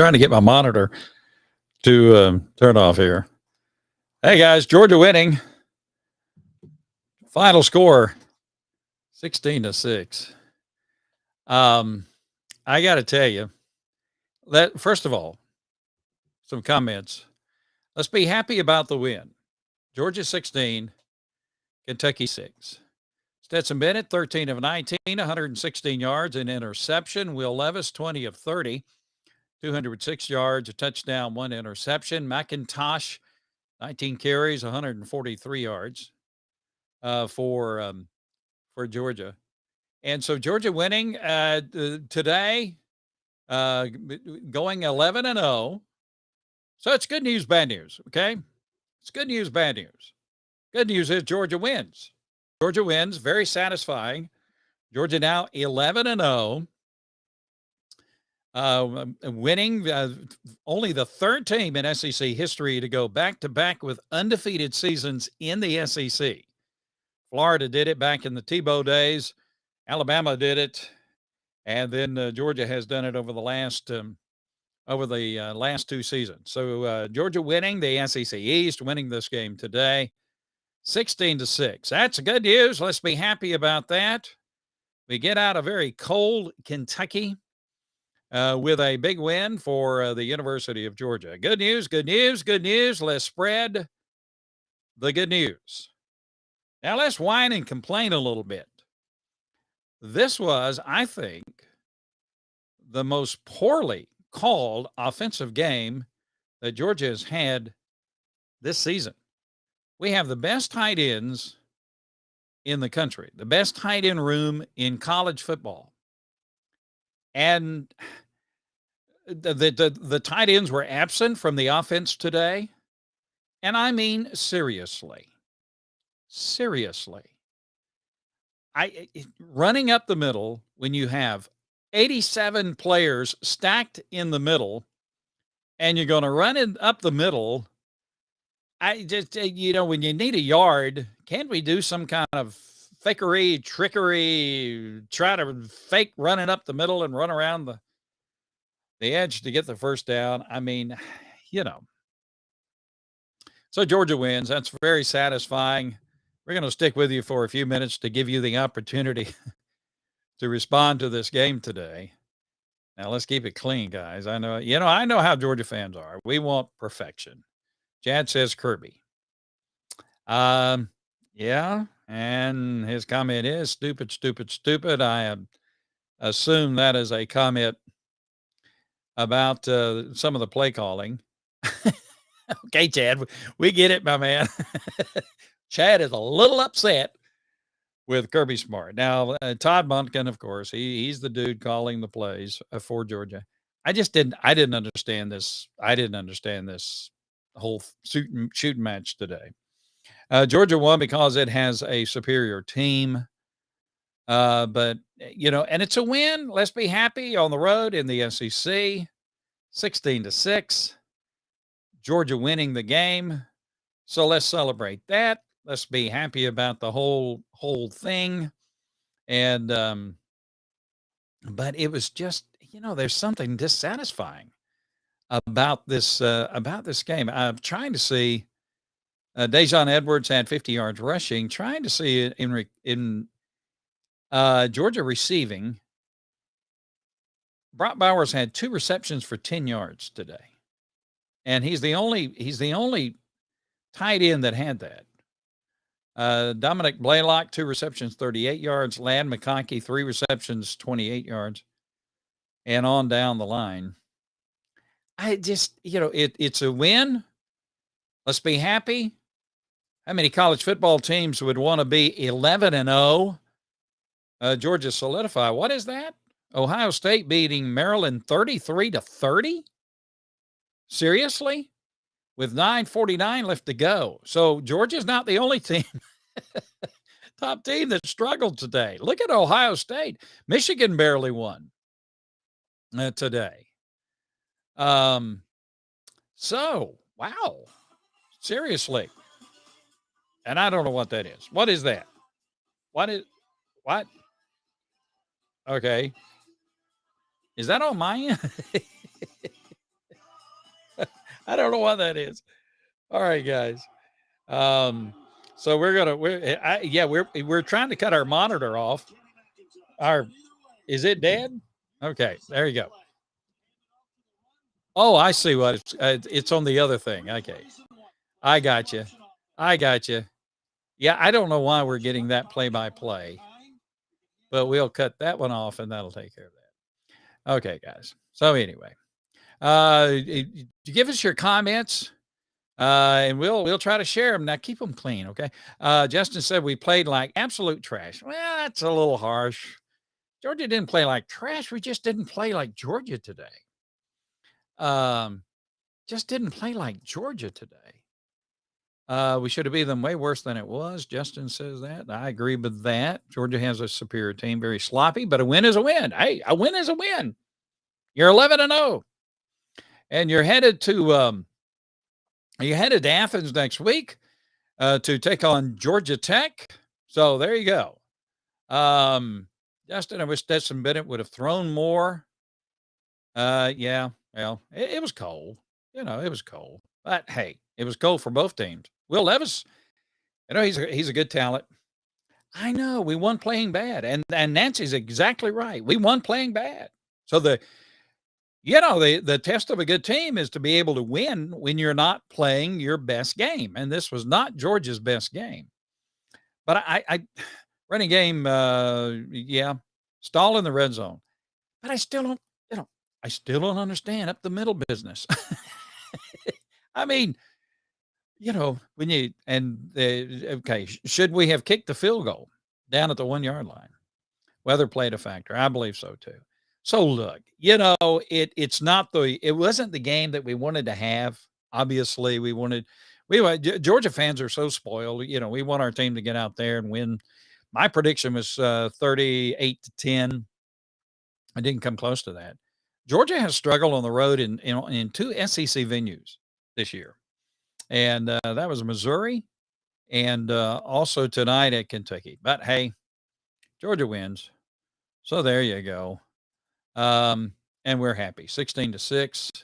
trying to get my monitor to turn off here. Hey guys, Georgia winning. Final score 16-6. I got to tell you that first of all, some comments. Let's be happy about the win. Georgia 16, Kentucky 6. Stetson Bennett 13 of 19, 116 yards, an interception. Will Levis 20 of 30, 206 yards, a touchdown, one interception. McIntosh 19 carries, 143 yards for Georgia. And so Georgia winning today, going 11-0. So it's good news, bad news, okay? It's good news, bad news. Good news is Georgia wins. Georgia wins, very satisfying. Georgia now 11-0. Winning only the third team in SEC history to go back-to-back with undefeated seasons in the SEC. Florida did it back in the Tebow days. Alabama did it. And then Georgia has done it over the last two seasons. So Georgia winning the SEC East, winning this game today, 16-6. That's good news. Let's be happy about that. We get out of very cold Kentucky with a big win for the University of Georgia. Good news, good news, good news. Let's spread the good news. Now let's whine and complain a little bit. This was, I think, the most poorly called offensive game that Georgia has had this season. We have the best tight ends in the country, the best tight end room in college football. And the tight ends were absent from the offense today. And I mean, seriously. Running up the middle when you have 87 players stacked in the middle and you're going to run it up the middle. I just, when you need a yard, can't we do some kind of fakery, trickery, try to fake running up the middle and run around the edge to get the first down? I mean, So Georgia wins. That's very satisfying. We're going to stick with you for a few minutes to give you the opportunity to respond to this game today. Now let's keep it clean, guys. I know how Georgia fans are. We want perfection. Chad says Kirby. Yeah, and his comment is stupid, stupid, stupid. I assume that is a comment about some of the play calling. Okay, Chad, we get it, my man. Chad is a little upset with Kirby Smart. Now, Todd Monken, of course, he's the dude calling the plays for Georgia. I didn't understand this. I didn't understand this whole shooting match today. Georgia won because it has a superior team. But, and it's a win. Let's be happy on the road in the SEC, 16-6. Georgia winning the game. So let's celebrate that. Let's be happy about the whole thing. And, but it was just, there's something dissatisfying about this game. I'm trying to see, Dejon Edwards had 50 yards rushing, trying to see it in Georgia receiving. Brock Bowers had 2 receptions for 10 yards today. And he's the only tight end that had that. Dominic Blaylock, 2 receptions, 38 yards. Ladd McConkey, 3 receptions, 28 yards. And on down the line. I just, it's a win. Let's be happy. How many college football teams would want to be 11-0? Georgia solidify. What is that? Ohio State beating Maryland 33-30? Seriously? With 9:49 left to go. So Georgia's not the only team, top team that struggled today. Look at Ohio State. Michigan barely won today. So, wow. Seriously. And I don't know what that is. What is that? What? Okay. Is that on my end? I don't know what that is. All right, guys. Um, so we're trying to cut our monitor off. Our Is it dead? Okay, there you go. Oh, I see what it's on the other thing. Okay, I got you. I got you. Yeah, I don't know why we're getting that play by play, but we'll cut that one off and that'll take care of that. Okay, guys. So anyway, give us your comments. And we'll try to share them. Now keep them clean, okay? Justin said we played like absolute trash. Well, that's a little harsh. Georgia didn't play like trash. We just didn't play like Georgia today. Um, just didn't play like Georgia today. We should have beat them way worse than it was. Justin says that. I agree with that. Georgia has a superior team, very sloppy, but a win is a win. Hey, a win is a win. You're 11-0, and you're headed to Athens next week to take on Georgia Tech. So there you go. Justin, I wish Stetson Bennett would have thrown more. Yeah, well, it was cold. It was cold. But hey, it was cold for both teams. Will Levis, he's a good talent. I know we won playing bad, and Nancy's exactly right. We won playing bad. So the test of a good team is to be able to win when you're not playing your best game, and this was not Georgia's best game. But I running game, yeah, stall in the red zone. But I still don't, I still don't understand up the middle business. I mean, when you okay, should we have kicked the field goal down at the 1 yard line? Weather played a factor. I believe so too. So look, it wasn't the game that we wanted to have. Obviously, Georgia fans are so spoiled. We want our team to get out there and win. My prediction was 38-10. I didn't come close to that. Georgia has struggled on the road in two SEC venues this year, and that was Missouri and also tonight at Kentucky. But hey, Georgia wins, so there you go. And we're happy. 16-6.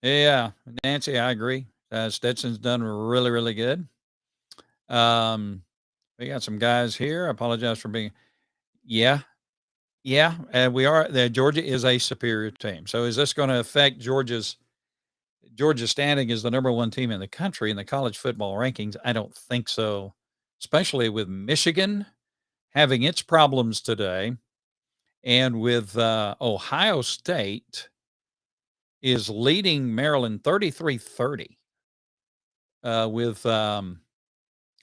Yeah, Nancy, I agree. Stetson's done really, really good. We got some guys here. I apologize for being. Yeah, yeah, and we are. Georgia is a superior team. So is this going to affect Georgia's standing as the number one team in the country in the college football rankings? I don't think so, especially with Michigan having its problems today, and with Ohio State is leading Maryland 33-30 with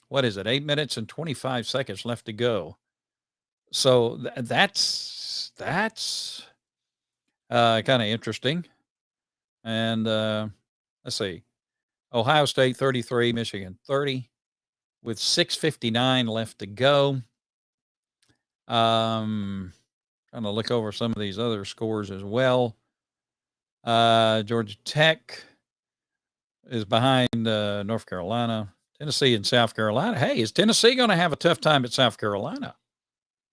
what is it, 8 minutes and 25 seconds left to go. So that's kind of interesting. And let's see, Ohio State 33, Michigan 30, with 6:59 left to go. Trying to look over some of these other scores as well. Georgia Tech is behind North Carolina, Tennessee, and South Carolina. Hey, is Tennessee going to have a tough time at South Carolina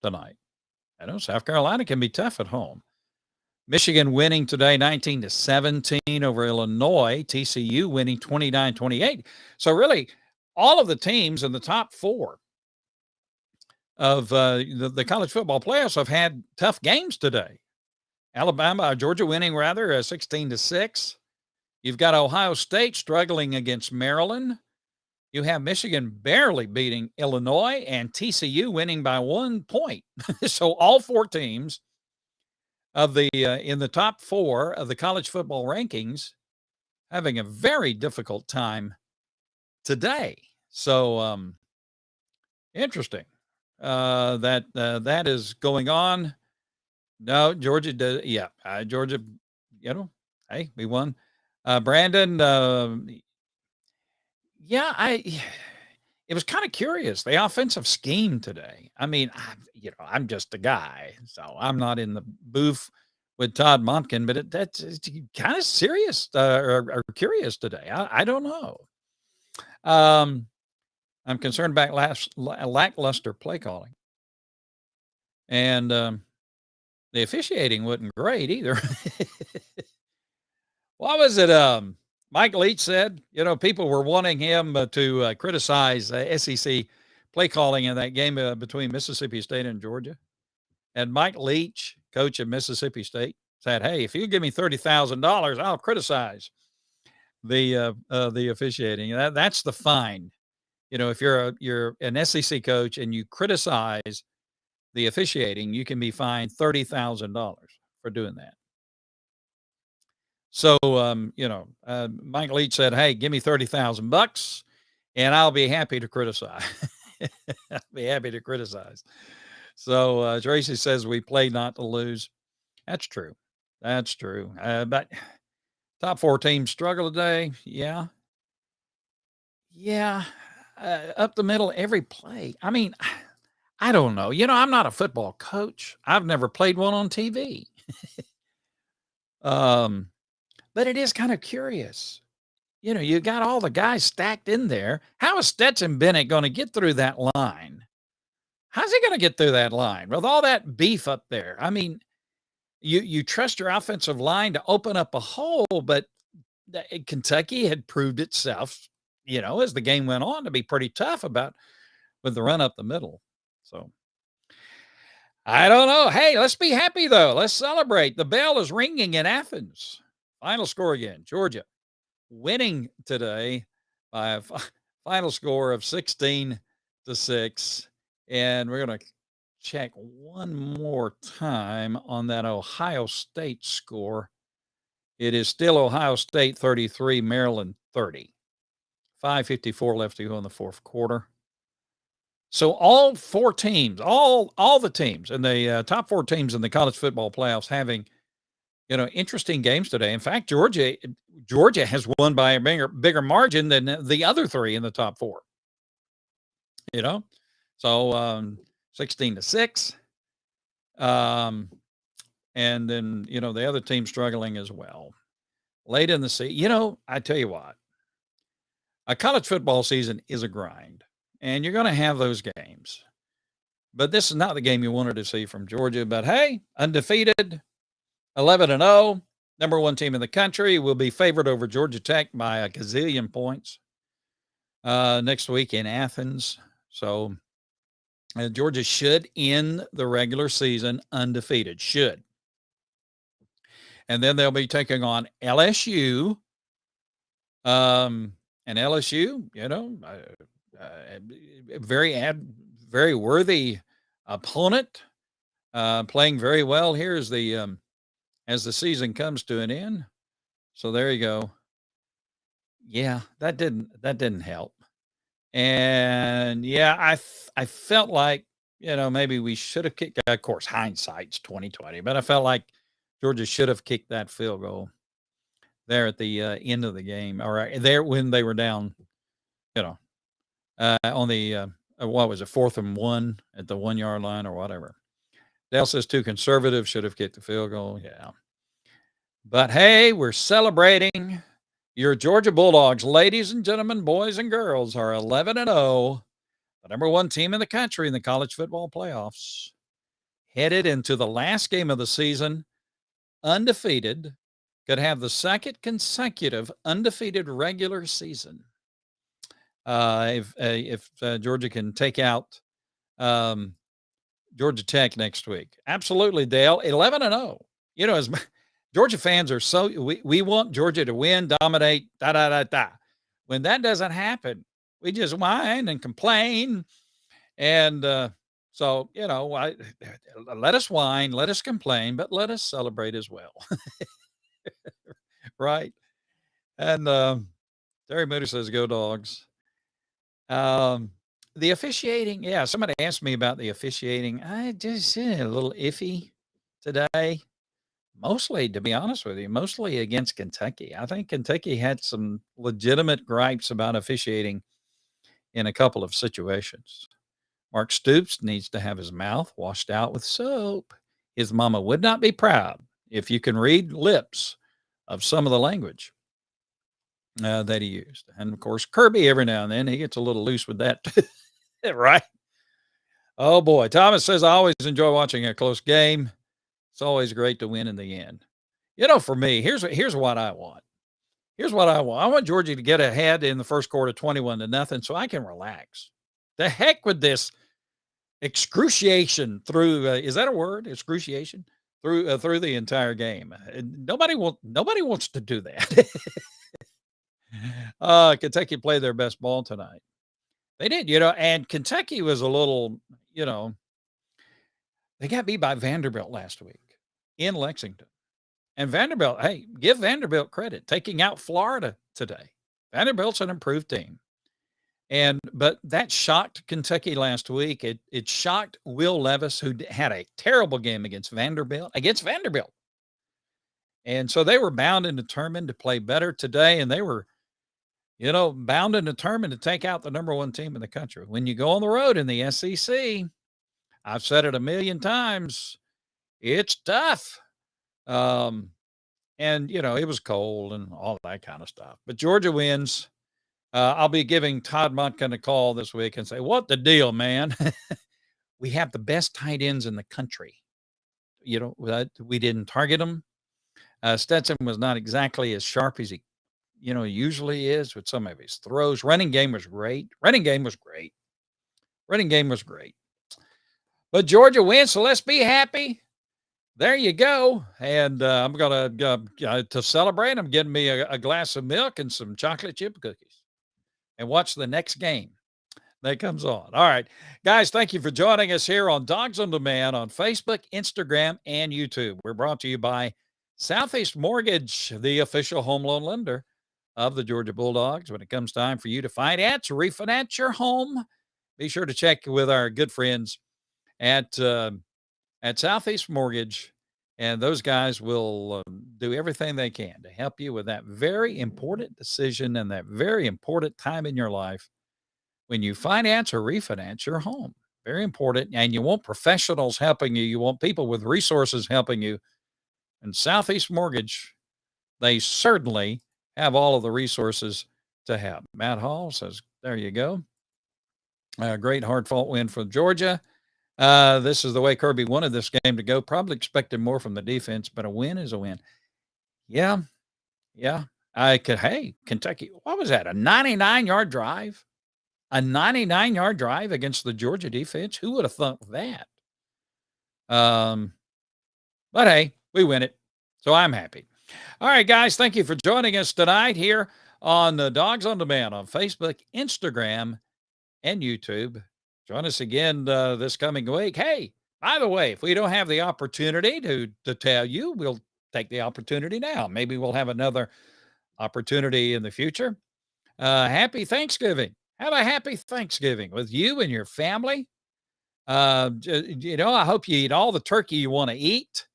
tonight? I know South Carolina can be tough at home. Michigan winning today 19-17 over Illinois. TCU winning 29-28. So really, all of the teams in the top four of the college football playoffs have had tough games today. Georgia winning rather 16-6. You've got Ohio State struggling against Maryland. You have Michigan barely beating Illinois and TCU winning by 1 point. So all four teams of the in the top four of the college football rankings having a very difficult time today. So interesting that is going on. No, Georgia does. Yeah, Georgia. Hey, we won. Brandon. Yeah, It was kind of curious, the offensive scheme today. I mean, I'm just a guy, so I'm not in the booth with Todd Monken, but it's kind of serious or curious today. I don't know. I'm concerned about lackluster play calling, and the officiating wasn't great either. What was it? Mike Leach said, people were wanting him to criticize SEC play calling in that game between Mississippi State and Georgia. And Mike Leach, coach of Mississippi State, said, "Hey, if you give me $30,000, I'll criticize the officiating. That's the fine. If you're an SEC coach and you criticize the officiating, you can be fined $30,000 for doing that." So, Mike Leach said, "Hey, give me 30,000 bucks, and I'll be happy to criticize." I'll be happy to criticize. So Tracy says we play not to lose. That's true. That's true. But top four teams struggle today. Yeah, yeah. Up the middle every play. I mean, I don't know. I'm not a football coach. I've never played one on TV. um, but it is kind of curious. You got all the guys stacked in there. How is Stetson Bennett going to get through that line? How's he going to get through that line with all that beef up there? I mean, you trust your offensive line to open up a hole, but Kentucky had proved itself, as the game went on, to be pretty tough with the run up the middle. So I don't know. Hey, let's be happy though. Let's celebrate. The bell is ringing in Athens. Final score again: Georgia winning today by a final score of 16-6. And we're going to check one more time on that Ohio State score. It is still Ohio State 33, Maryland 30. 5:54 left to go in the fourth quarter. So all four teams, all the teams and the top four teams in the college football playoffs having, interesting games today. In fact, Georgia has won by a bigger margin than the other three in the top four. So 16-6. And then, the other team struggling as well. Late in the season, I tell you what, a college football season is a grind, and you're going to have those games. But this is not the game you wanted to see from Georgia. But hey, undefeated, 11-0, number one team in the country, will be favored over Georgia Tech by a gazillion points next week in Athens. So Georgia should end the regular season undefeated. Should. And then they'll be taking on LSU. And LSU, very worthy opponent, playing very well here as the season comes to an end. So there you go. Yeah, that didn't help. And yeah, I felt like, maybe we should have kicked. Of course, hindsight's 2020, but I felt like Georgia should have kicked that field goal there at the end of the game. All right, there when they were down, on the what was it, 4th and 1 at the 1 yard line or whatever. Dale says too conservative, should have kicked the field goal. Yeah, but hey, we're celebrating. Your Georgia Bulldogs, ladies and gentlemen, boys and girls, are 11-0, the number one team in the country in the college football playoffs, headed into the last game of the season, undefeated, could have the second consecutive undefeated regular season. If Georgia can take out Georgia Tech next week. Absolutely, Dale. 11-0. As Georgia fans are we want Georgia to win, dominate, When that doesn't happen, we just whine and complain. And so, let us whine, let us complain, but let us celebrate as well. Right. And Terry Moody says, go Dogs. The officiating, yeah, somebody asked me about the officiating. I just a little iffy today. Mostly, to be honest with you, mostly against Kentucky. I think Kentucky had some legitimate gripes about officiating in a couple of situations. Mark Stoops needs to have his mouth washed out with soap. His mama would not be proud if you can read lips of some of the language that he used. And of course, Kirby, every now and then, he gets a little loose with that, right? Oh boy. Thomas says, I always enjoy watching a close game. It's always great to win in the end. For me, here's what I want. Here's what I want. I want Georgia to get ahead in the first quarter 21-0 so I can relax. The heck with this excruciation through is that a word? Excruciation? Through the entire game. Nobody wants to do that. Kentucky played their best ball tonight. They did, and Kentucky was a little, they got beat by Vanderbilt last week in Lexington. And Vanderbilt, hey, give Vanderbilt credit, taking out Florida today. Vanderbilt's an improved team. But that shocked Kentucky last week. It shocked Will Levis, who had a terrible game against Vanderbilt. And so they were bound and determined to play better today. And they were, bound and determined to take out the number one team in the country. When you go on the road in the SEC, I've said it a million times, it's tough. And it was cold and all that kind of stuff. But Georgia wins. I'll be giving Todd Monken a call this week and say, what the deal, man? We have the best tight ends in the country. We didn't target them. Stetson was not exactly as sharp as he, usually is with some of his throws. Running game was great. But Georgia wins, so let's be happy. There you go. And I'm going to celebrate. I'm getting me a glass of milk and some chocolate chip cookies and watch the next game that comes on. All right, guys, thank you for joining us here on Dogs on Demand on Facebook, Instagram, and YouTube. We're brought to you by Southeast Mortgage, the official home loan lender of the Georgia Bulldogs. When it comes time for you to finance or refinance your home, be sure to check with our good friends at Southeast Mortgage, and those guys will do everything they can to help you with that very important decision and that very important time in your life when you finance or refinance your home. Very important. And you want professionals helping you. You want people with resources helping you. And Southeast Mortgage, they certainly have all of the resources to help. Matt Hall says, there you go. A great hard-fought win for Georgia. This is the way Kirby wanted this game to go. Probably expected more from the defense, but a win is a win. Yeah. Hey, Kentucky, what was that? A 99-yard drive? A 99-yard drive against the Georgia defense? Who would have thought that? But hey, we win it. So I'm happy. All right, guys, thank you for joining us tonight here on the Dogs on Demand on Facebook, Instagram, and YouTube. Join us again this coming week. Hey, by the way, if we don't have the opportunity to tell you, we'll take the opportunity now. Maybe we'll have another opportunity in the future. Happy Thanksgiving. Have a happy Thanksgiving with you and your family. I hope you eat all the turkey you want to eat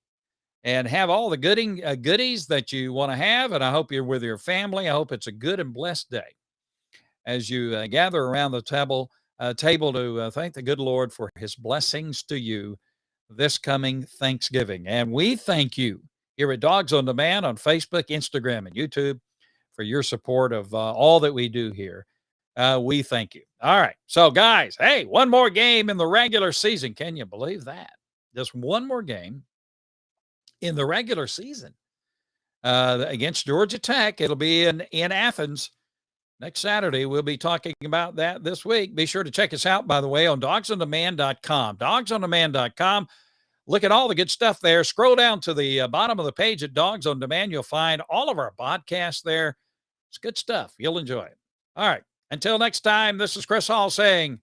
and have all the goodies that you want to have. And I hope you're with your family. I hope it's a good and blessed day as you gather around the table to thank the good Lord for his blessings to you this coming Thanksgiving. And we thank you here at Dogs on Demand on Facebook, Instagram, and YouTube for your support of all that we do here. We thank you. All right. So, guys, hey, one more game in the regular season. Can you believe that? Just one more game in the regular season against Georgia Tech. It'll be in Athens. Next Saturday, we'll be talking about that this week. Be sure to check us out, by the way, on dogsondemand.com. Dogsondemand.com. Look at all the good stuff there. Scroll down to the bottom of the page at Dogs on Demand. You'll find all of our podcasts there. It's good stuff. You'll enjoy it. All right. Until next time, this is Chris Hall saying,